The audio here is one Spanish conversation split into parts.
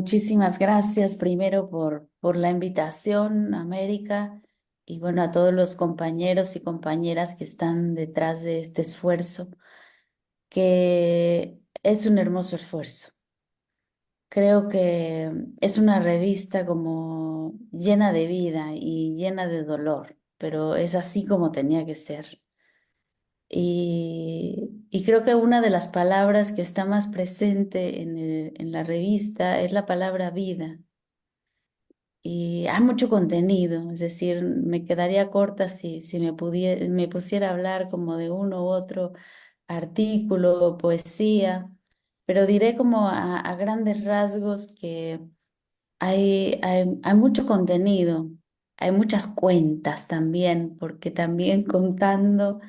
Muchísimas gracias primero por la invitación, América, y bueno, a todos los compañeros y compañeras que están detrás de este esfuerzo, que es un hermoso esfuerzo. Creo que es una revista como llena de vida y llena de dolor, pero es así como tenía que ser. Y creo que una de las palabras que está más presente en la revista es la palabra vida. Y hay mucho contenido, es decir, me quedaría corta si me pusiera a hablar como de uno u otro artículo o poesía, pero diré como a grandes rasgos que hay mucho contenido, hay muchas cuentas también, porque también contando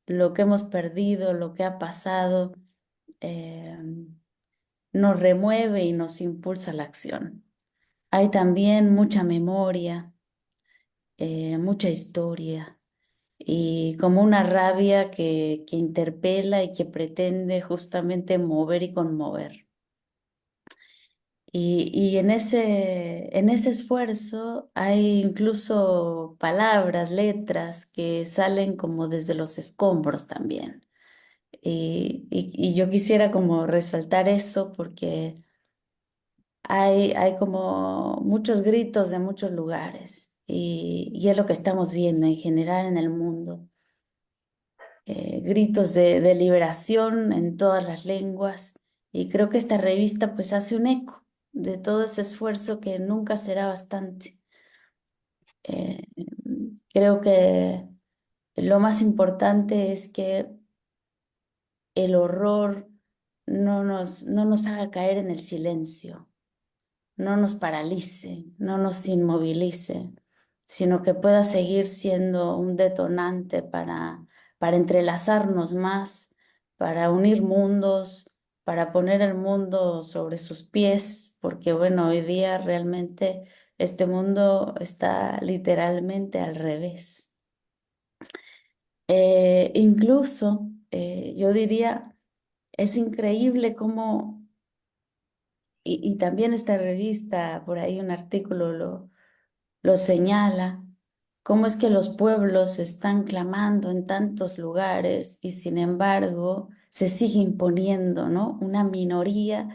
lo que hemos perdido, lo que ha pasado, eh, nos remueve y nos impulsa a la acción. Hay también mucha memoria, mucha historia y como una rabia que interpela y que pretende justamente mover y conmover. Y en ese esfuerzo hay incluso palabras, letras que salen como desde los escombros también. Y yo quisiera como resaltar eso porque hay como muchos gritos de muchos lugares y es lo que estamos viendo en general en el mundo. Gritos de liberación en todas las lenguas y creo que esta revista pues hace un eco de todo ese esfuerzo que nunca será bastante. Eh, Creo que lo más importante es que el horror no nos haga caer en el silencio, no nos paralice, no nos inmovilice, sino que pueda seguir siendo un detonante para entrelazarnos más, para unir mundos, para poner el mundo sobre sus pies, porque bueno, hoy día realmente este mundo está literalmente al revés. Incluso yo diría, es increíble cómo, y también esta revista, por ahí un artículo lo señala, cómo es que los pueblos están clamando en tantos lugares y sin embargo se sigue imponiendo, ¿no? Una minoría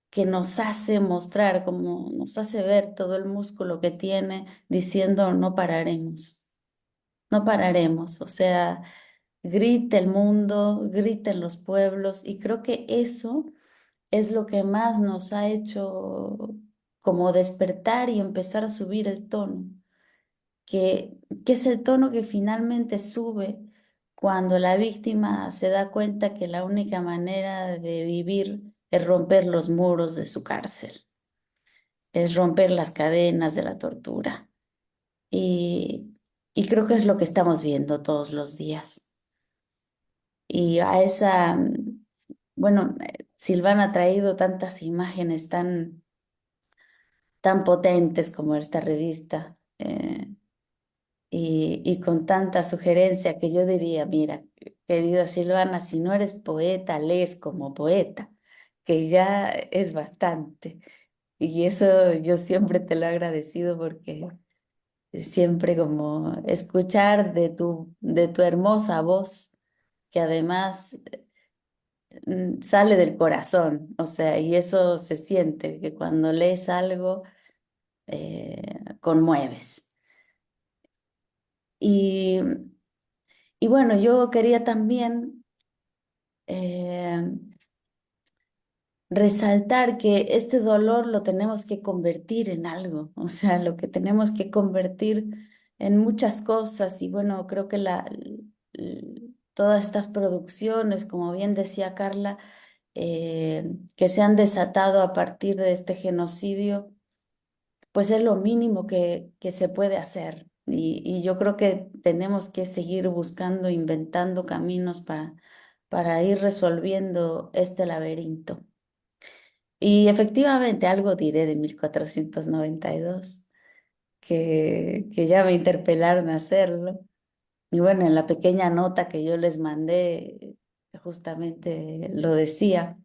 que nos hace mostrar, como nos hace ver todo el músculo que tiene diciendo no pararemos, no pararemos, o sea, grita el mundo, griten los pueblos y creo que eso es lo que más nos ha hecho como despertar y empezar a subir el tono que es el tono que finalmente sube cuando la víctima se da cuenta que la única manera de vivir es romper los muros de su cárcel, es romper las cadenas de la tortura. Y, y creo que es lo que estamos viendo todos los días. Y a bueno, Silvana ha traído tantas imágenes tan potentes como esta revista. Y con tanta sugerencia que yo diría, mira, querida Silvana, si no eres poeta, lees como poeta, que ya es bastante. Y eso yo siempre te lo he agradecido porque siempre como escuchar de tu hermosa voz, que además sale del corazón, o sea, y eso se siente, que cuando lees algo, conmueves. Y, y bueno, yo quería también eh, resaltar que este dolor lo tenemos que convertir en algo, o sea, lo que tenemos que convertir en muchas cosas y bueno, creo que todas estas producciones, como bien decía Carla, que se han desatado a partir de este genocidio, pues es lo mínimo que se puede hacer. Y yo creo que tenemos que seguir buscando, inventando caminos para ir resolviendo este laberinto. Y efectivamente algo diré de 1492 que ya me interpelaron a hacerlo. Y bueno, en la pequeña nota que yo les mandé, justamente lo decía.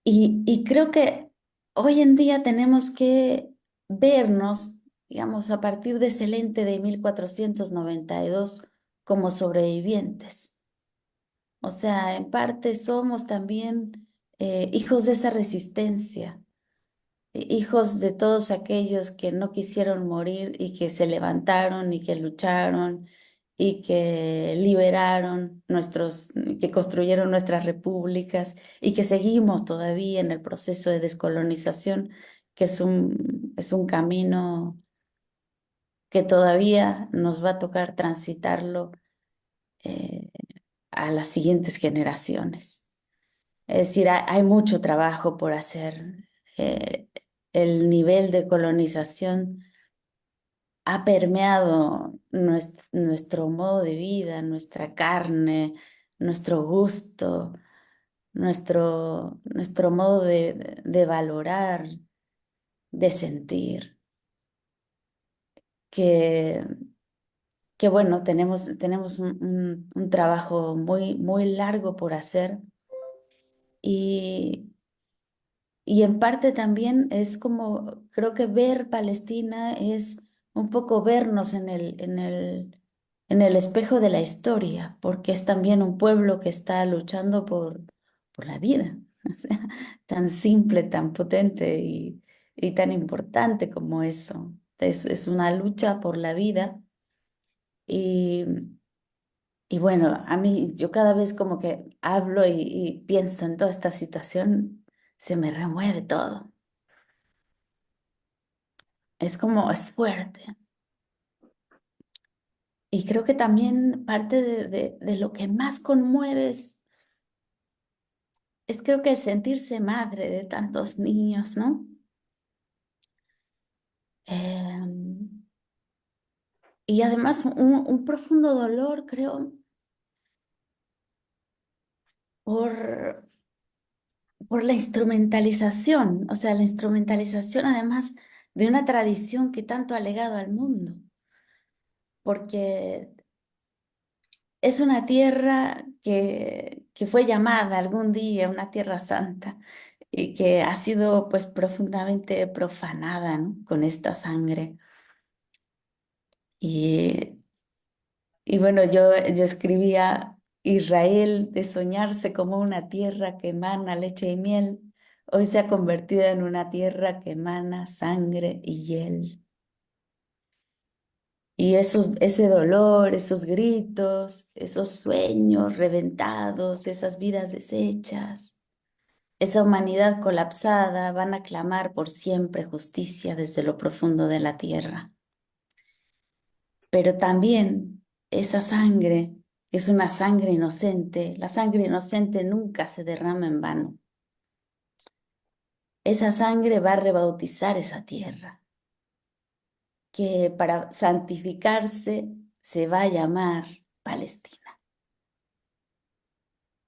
Y creo que hoy en día tenemos que vernos, digamos, a partir de ese lente de 1492 como sobrevivientes. O sea, en parte somos también hijos de esa resistencia, hijos de todos aquellos que no quisieron morir y que se levantaron y que lucharon y que liberaron que construyeron nuestras repúblicas y que seguimos todavía en el proceso de descolonización, que es un camino que todavía nos va a tocar transitarlo eh, a las siguientes generaciones. Es decir, hay mucho trabajo por hacer. Eh, el nivel de colonización ha permeado nuestro modo de vida, nuestra carne, nuestro gusto, nuestro modo de valorar, de sentir, que, que bueno, tenemos un trabajo muy, muy largo por hacer y, y en parte también es como, creo que ver Palestina es un poco vernos en el espejo de la historia, porque es también un pueblo que está luchando por la vida, o sea, tan simple, tan potente y tan importante como eso. Es una lucha por la vida y, y bueno, a mí yo cada vez como que hablo y pienso en toda esta situación, se me remueve todo. Es como, es fuerte. Y creo que también parte de lo que más conmueve es creo que sentirse madre de tantos niños, ¿no? Em, y además un profundo dolor, creo, por, por la instrumentalización, o sea, la instrumentalización además de una tradición que tanto ha legado al mundo, porque es una tierra que fue llamada algún día una tierra santa y que ha sido pues profundamente profanada, ¿no? Con esta sangre. Y, y bueno, yo escribía Israel de soñarse como una tierra que emana leche y miel, hoy se ha convertido en una tierra que emana sangre y hiel. Y ese dolor, esos gritos, esos sueños reventados, esas vidas deshechas, esa humanidad colapsada van a clamar por siempre justicia desde lo profundo de la tierra. Pero también esa sangre, que es una sangre inocente, la sangre inocente nunca se derrama en vano. Esa sangre va a rebautizar esa tierra, que para santificarse se va a llamar Palestina.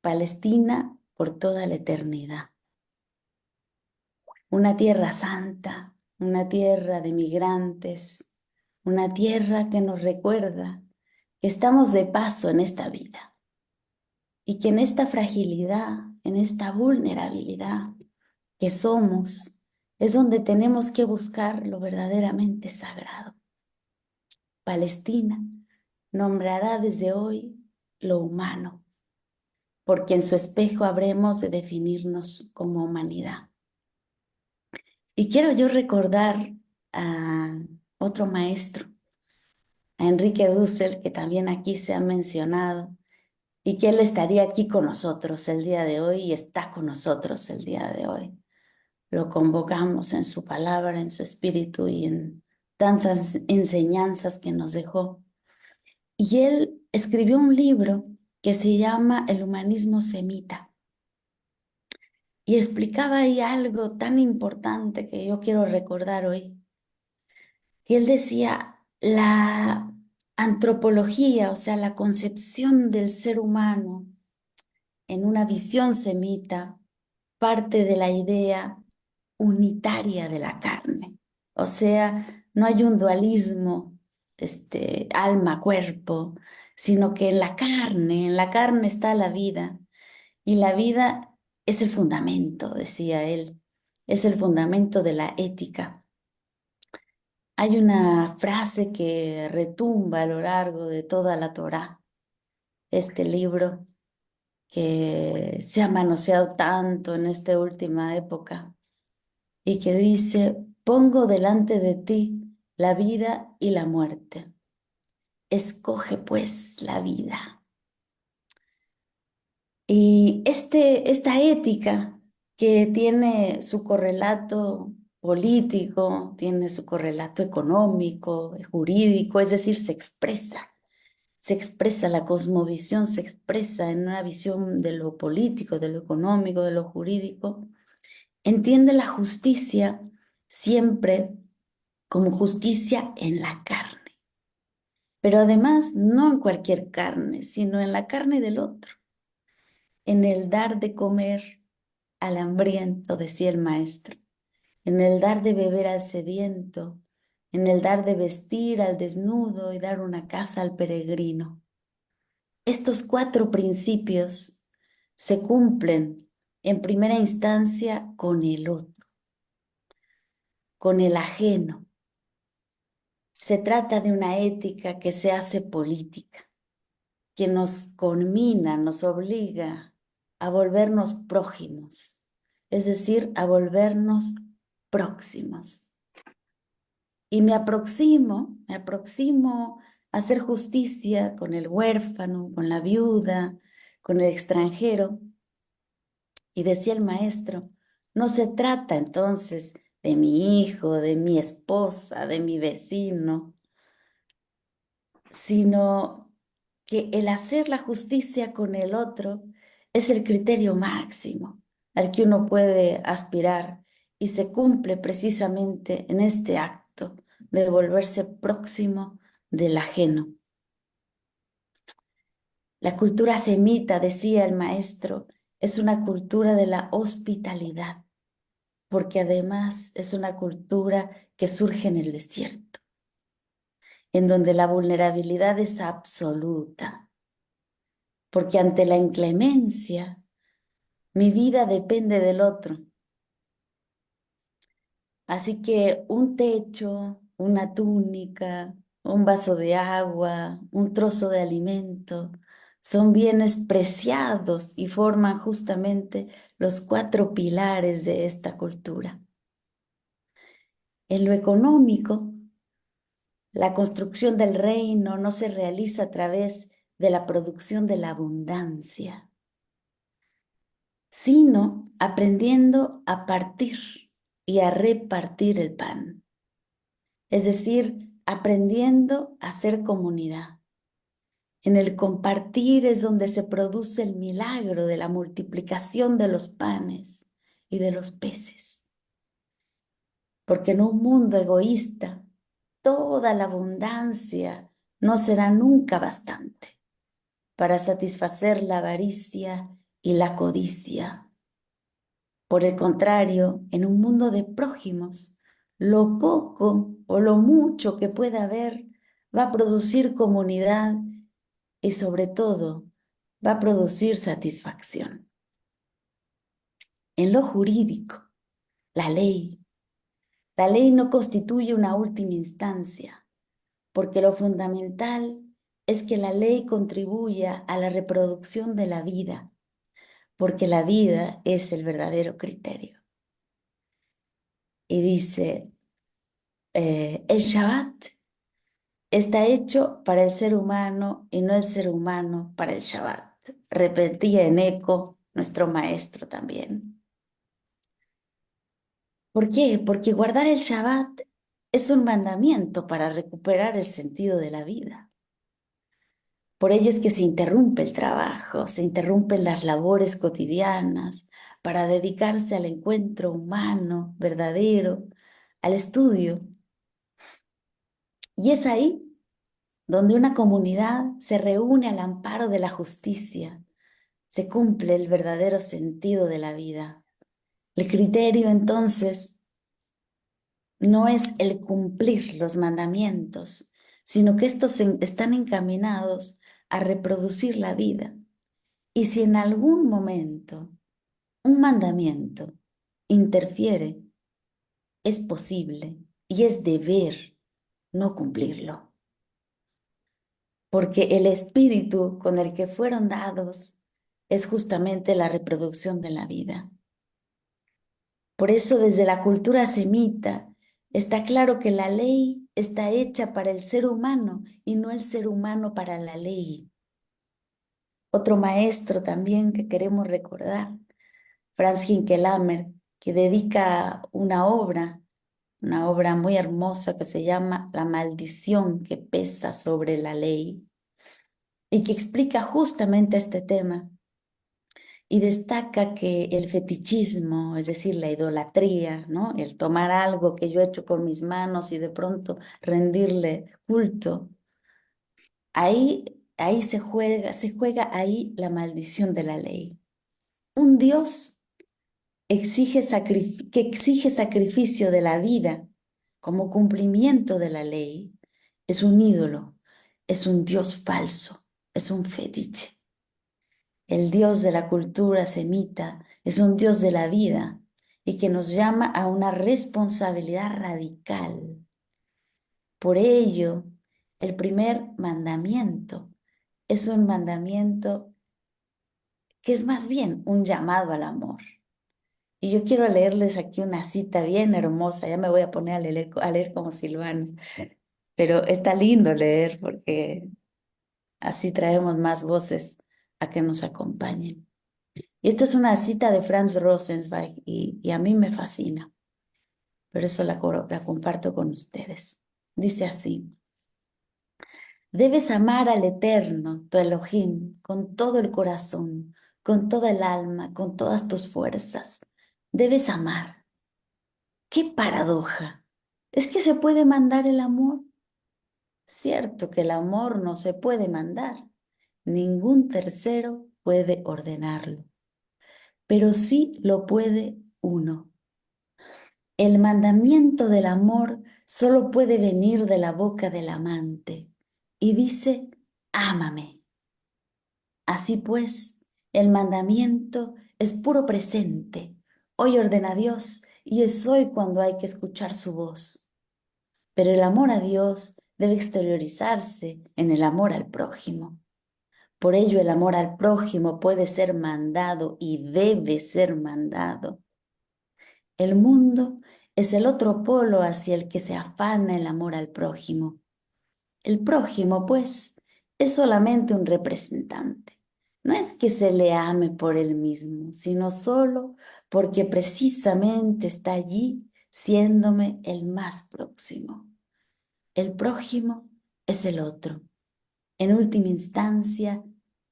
Palestina por toda la eternidad. Una tierra santa, una tierra de migrantes, una tierra que nos recuerda que estamos de paso en esta vida y que en esta fragilidad, en esta vulnerabilidad que somos, es donde tenemos que buscar lo verdaderamente sagrado. Palestina nombrará desde hoy lo humano, porque en su espejo habremos de definirnos como humanidad. Y quiero yo recordar a otro maestro, a Enrique Dussel, que también aquí se ha mencionado, y que él estaría aquí con nosotros el día de hoy y está con nosotros el día de hoy. Lo convocamos en su palabra, en su espíritu y en tantas enseñanzas que nos dejó. Y él escribió un libro que se llama El humanismo semita. Y explicaba ahí algo tan importante que yo quiero recordar hoy. Y él decía, la antropología, o sea, la concepción del ser humano en una visión semita, parte de la idea unitaria de la carne. O sea, no hay un dualismo, alma-cuerpo, sino que en la carne está la vida, y la vida es el fundamento, decía él. es el fundamento de la ética. Hay una frase que retumba a lo largo de toda la Torá, este libro que se ha manoseado tanto en esta última época y que dice: pongo delante de ti la vida y la muerte. Escoge pues la vida. Y esta ética que tiene su correlato político, tiene su correlato económico, jurídico, es decir, se expresa la cosmovisión, se expresa en una visión de lo político, de lo económico, de lo jurídico. Entiende la justicia siempre como justicia en la carne, pero además no en cualquier carne, sino en la carne del otro, en el dar de comer al hambriento, decía el maestro, en el dar de beber al sediento, en el dar de vestir al desnudo y dar una casa al peregrino. Estos 4 principios se cumplen en primera instancia con el otro, con el ajeno. Se trata de una ética que se hace política, que nos conmina, nos obliga a volvernos prójimos, es decir, a volvernos próximos. Y me aproximo a hacer justicia con el huérfano, con la viuda, con el extranjero. Y decía el maestro: no se trata entonces de mi hijo, de mi esposa, de mi vecino, sino que el hacer la justicia con el otro es el criterio máximo al que uno puede aspirar y se cumple precisamente en este acto de volverse próximo del ajeno. La cultura semita, decía el maestro, es una cultura de la hospitalidad, porque además es una cultura que surge en el desierto, en donde la vulnerabilidad es absoluta, porque ante la inclemencia, mi vida depende del otro. Así que un techo, una túnica, un vaso de agua, un trozo de alimento, son bienes preciados y forman justamente los 4 pilares de esta cultura. En lo económico, la construcción del reino no se realiza a través de la producción de la abundancia, sino aprendiendo a partir y a repartir el pan. Es decir, aprendiendo a ser comunidad. En el compartir es donde se produce el milagro de la multiplicación de los panes y de los peces. Porque en un mundo egoísta, toda la abundancia no será nunca bastante para satisfacer la avaricia y la codicia. Por el contrario, en un mundo de prójimos, lo poco o lo mucho que pueda haber va a producir comunidad y sobre todo va a producir satisfacción. En lo jurídico, la ley no constituye una última instancia, porque lo fundamental es que la ley contribuya a la reproducción de la vida, porque la vida es el verdadero criterio. Y dice, el Shabbat está hecho para el ser humano y no el ser humano para el Shabbat. Repetía en eco nuestro maestro también. ¿Por qué? Porque guardar el Shabbat es un mandamiento para recuperar el sentido de la vida. Por ello es que se interrumpe el trabajo, se interrumpen las labores cotidianas para dedicarse al encuentro humano, verdadero, al estudio. Y es ahí donde una comunidad se reúne al amparo de la justicia, se cumple el verdadero sentido de la vida. El criterio entonces no es el cumplir los mandamientos, sino que estos están encaminados a reproducir la vida. Y si en algún momento un mandamiento interfiere, es posible y es deber no cumplirlo, porque el espíritu con el que fueron dados es justamente la reproducción de la vida. Por eso desde la cultura semita está claro que la ley está hecha para el ser humano y no el ser humano para la ley. Otro maestro también que queremos recordar, Franz Hinkelhammer, que dedica una obra muy hermosa que se llama La maldición que pesa sobre la ley y que explica justamente este tema y destaca que el fetichismo, es decir, la idolatría, ¿no? El tomar algo que yo he hecho con mis manos y de pronto rendirle culto, ahí se juega ahí la maldición de la ley. Un Dios que exige sacrificio de la vida como cumplimiento de la ley, es un ídolo, es un Dios falso, es un fetiche. El Dios de la cultura semita es un Dios de la vida y que nos llama a una responsabilidad radical. Por ello, el primer mandamiento es un mandamiento que es más bien un llamado al amor. Y yo quiero leerles aquí una cita bien hermosa, ya me voy a poner a leer como Silvano, pero está lindo leer porque así traemos más voces a que nos acompañen. Y esta es una cita de Franz Rosenzweig y a mí me fascina, por eso la comparto con ustedes. Dice así, debes amar al Eterno, tu Elohim, con todo el corazón, con toda el alma, con todas tus fuerzas. Debes amar. ¡Qué paradoja! ¿Es que se puede mandar el amor? Cierto que el amor no se puede mandar. Ningún tercero puede ordenarlo, pero sí lo puede uno. El mandamiento del amor solo puede venir de la boca del amante y dice, ámame. Así pues, el mandamiento es puro presente. Hoy ordena Dios y es hoy cuando hay que escuchar su voz. Pero el amor a Dios debe exteriorizarse en el amor al prójimo. Por ello el amor al prójimo puede ser mandado y debe ser mandado. El mundo es el otro polo hacia el que se afana el amor al prójimo. El prójimo, pues, es solamente un representante. No es que se le ame por él mismo, sino solo porque precisamente está allí siéndome el más próximo. El prójimo es el otro. En última instancia,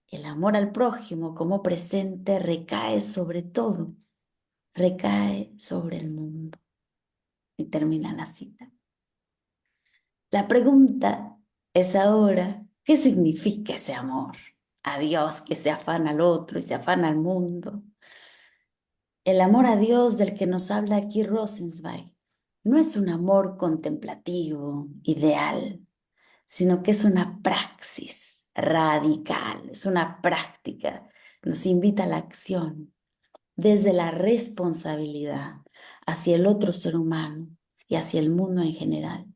el amor al prójimo como presente recae sobre todo, recae sobre el mundo. Y termina la cita. La pregunta es ahora, ¿qué significa ese amor? A Dios que se afana al otro y se afana al mundo. El amor a Dios del que nos habla aquí Rosenzweig no es un amor contemplativo, ideal, sino que es una praxis radical, es una práctica, nos invita a la acción desde la responsabilidad hacia el otro ser humano y hacia el mundo en general.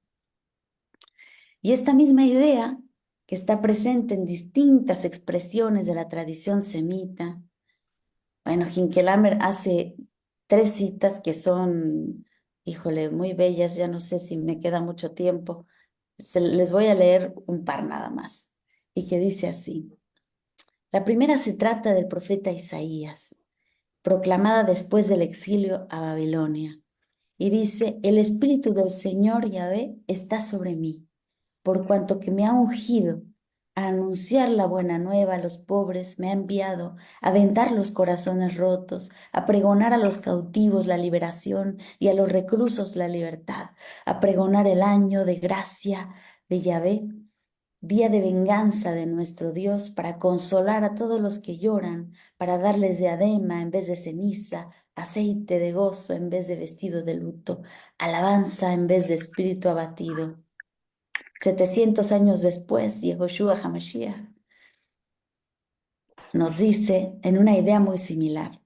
Y esta misma idea, que está presente en distintas expresiones de la tradición semita, bueno, Hinkelhammer hace tres citas que son, híjole, muy bellas, ya no sé si me queda mucho tiempo, les voy a leer un par nada más, y que dice así. La primera se trata del profeta Isaías, proclamada después del exilio a Babilonia, y dice, el Espíritu del Señor Yahvé está sobre mí por cuanto que me ha ungido a anunciar la buena nueva a los pobres, me ha enviado a vendar los corazones rotos, a pregonar a los cautivos la liberación y a los reclusos la libertad, a pregonar el año de gracia de Yahvé, día de venganza de nuestro Dios, para consolar a todos los que lloran, para darles diadema en vez de ceniza, aceite de gozo en vez de vestido de luto, alabanza en vez de espíritu abatido. 700 años después, Yehoshua HaMashiach nos dice en una idea muy similar,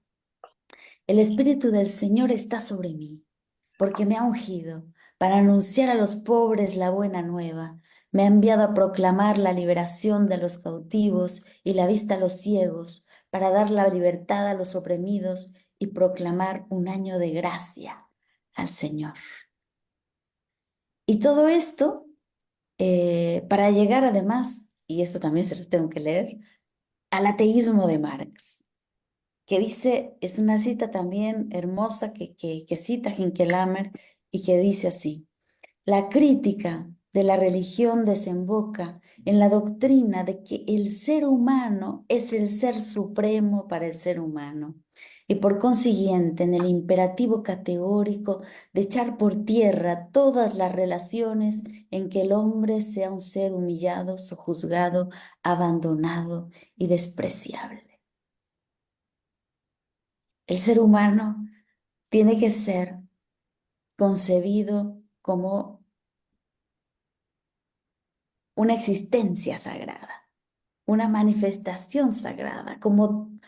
El Espíritu del Señor está sobre mí, porque me ha ungido para anunciar a los pobres la buena nueva. Me ha enviado a proclamar la liberación de los cautivos y la vista a los ciegos, para dar la libertad a los oprimidos y proclamar un año de gracia al Señor. Y todo esto para llegar además, y esto también se los tengo que leer, al ateísmo de Marx, que dice, es una cita también hermosa que cita Hinkelhammer y que dice así: la crítica de la religión desemboca en la doctrina de que el ser humano es el ser supremo para el ser humano y por consiguiente en el imperativo categórico de echar por tierra todas las relaciones en que el hombre sea un ser humillado, sojuzgado, abandonado y despreciable. El ser humano tiene que ser concebido como una existencia sagrada, una manifestación sagrada, como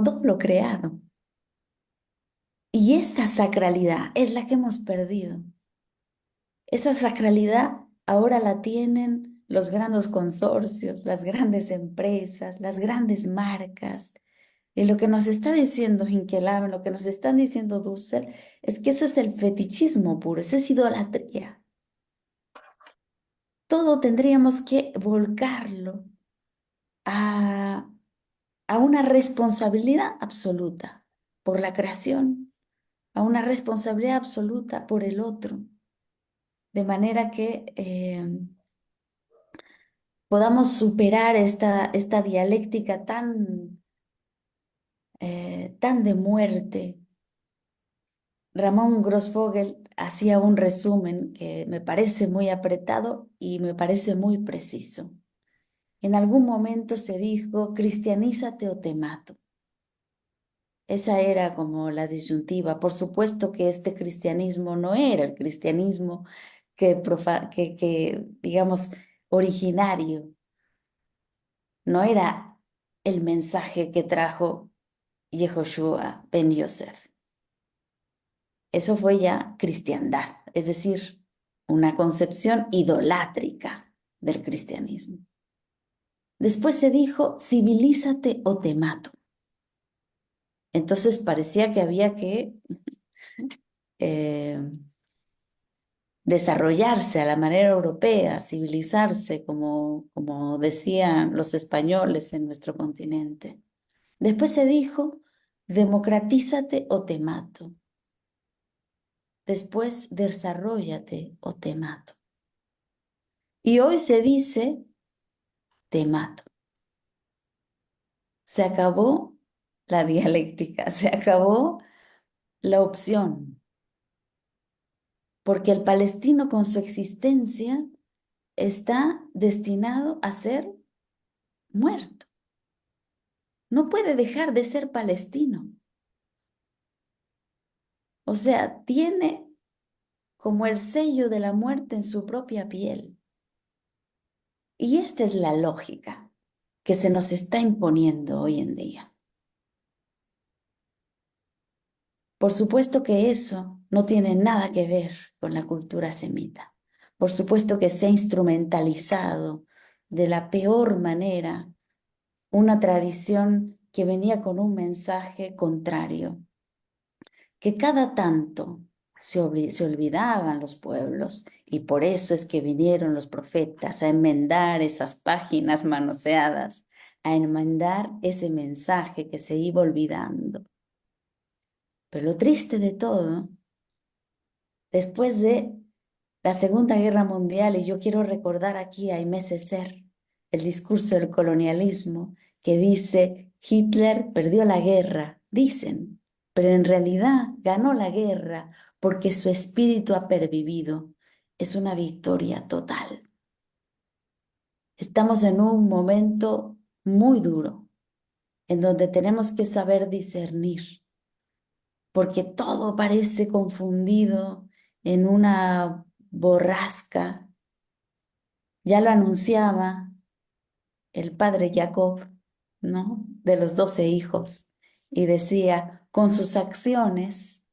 todo lo creado. Y esa sacralidad es la que hemos perdido. Esa sacralidad ahora la tienen los grandes consorcios, las grandes empresas, las grandes marcas. Y lo que nos está diciendo Hinkelhammer, lo que nos están diciendo Dussel, es que eso es el fetichismo puro, eso es idolatría. Todo tendríamos que volcarlo a una responsabilidad absoluta por la creación, a una responsabilidad absoluta por el otro, de manera que podamos superar esta dialéctica tan de muerte. Ramón Grossfogel hacía un resumen que me parece muy apretado y me parece muy preciso. En algún momento se dijo, cristianízate o te mato. Esa era como la disyuntiva. Por supuesto que este cristianismo no era el cristianismo que digamos, originario. No era el mensaje que trajo Yehoshua ben Yosef. Eso fue ya cristiandad, es decir, una concepción idolátrica del cristianismo. Después se dijo, civilízate o te mato. Entonces parecía que había que eh, desarrollarse a la manera europea, civilizarse, como decían los españoles en nuestro continente. Después se dijo, democratízate o te mato. Después, desarróllate o te mato. Y hoy se dice, te mato. Se acabó la dialéctica, se acabó la opción, porque el palestino con su existencia está destinado a ser muerto. No puede dejar de ser palestino. O sea, tiene como el sello de la muerte en su propia piel. Y esta es la lógica que se nos está imponiendo hoy en día. Por supuesto que eso no tiene nada que ver con la cultura semita. Por supuesto que se ha instrumentalizado de la peor manera una tradición que venía con un mensaje contrario, que cada tanto se olvidaban los pueblos y por eso es que vinieron los profetas a enmendar esas páginas manoseadas, a enmendar ese mensaje que se iba olvidando. Pero lo triste de todo, después de la Segunda Guerra Mundial, y yo quiero recordar aquí a Aimé Césaire, el discurso del colonialismo, que dice, Hitler perdió la guerra, dicen, pero en realidad ganó la guerra porque su espíritu ha pervivido. Es una victoria total. Estamos en un momento muy duro, en donde tenemos que saber discernir, porque todo parece confundido en una borrasca. Ya lo anunciaba el padre Jacob, ¿no? De los 12 hijos. y decía, con sus acciones,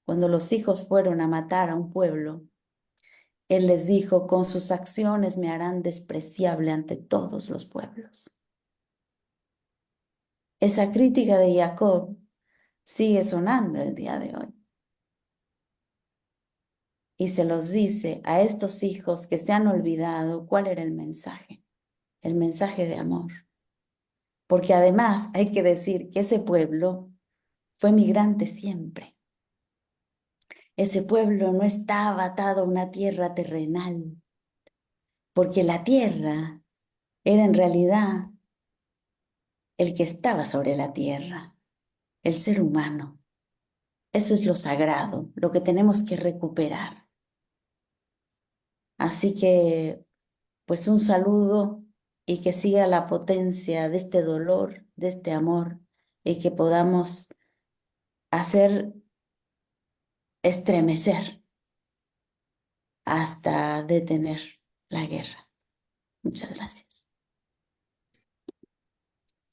cuando los hijos fueron a matar a un pueblo, él les dijo, con sus acciones me harán despreciable ante todos los pueblos. Esa crítica de Jacob sigue sonando el día de hoy. Y se los dice a estos hijos que se han olvidado cuál era el mensaje de amor. Porque además hay que decir que ese pueblo fue migrante siempre. Ese pueblo no estaba atado a una tierra terrenal, porque la tierra era en realidad el que estaba sobre la tierra, el ser humano. Eso es lo sagrado, lo que tenemos que recuperar. Así que, pues un saludo y que siga la potencia de este dolor, de este amor, y que podamos hacer estremecer hasta detener la guerra. Muchas gracias.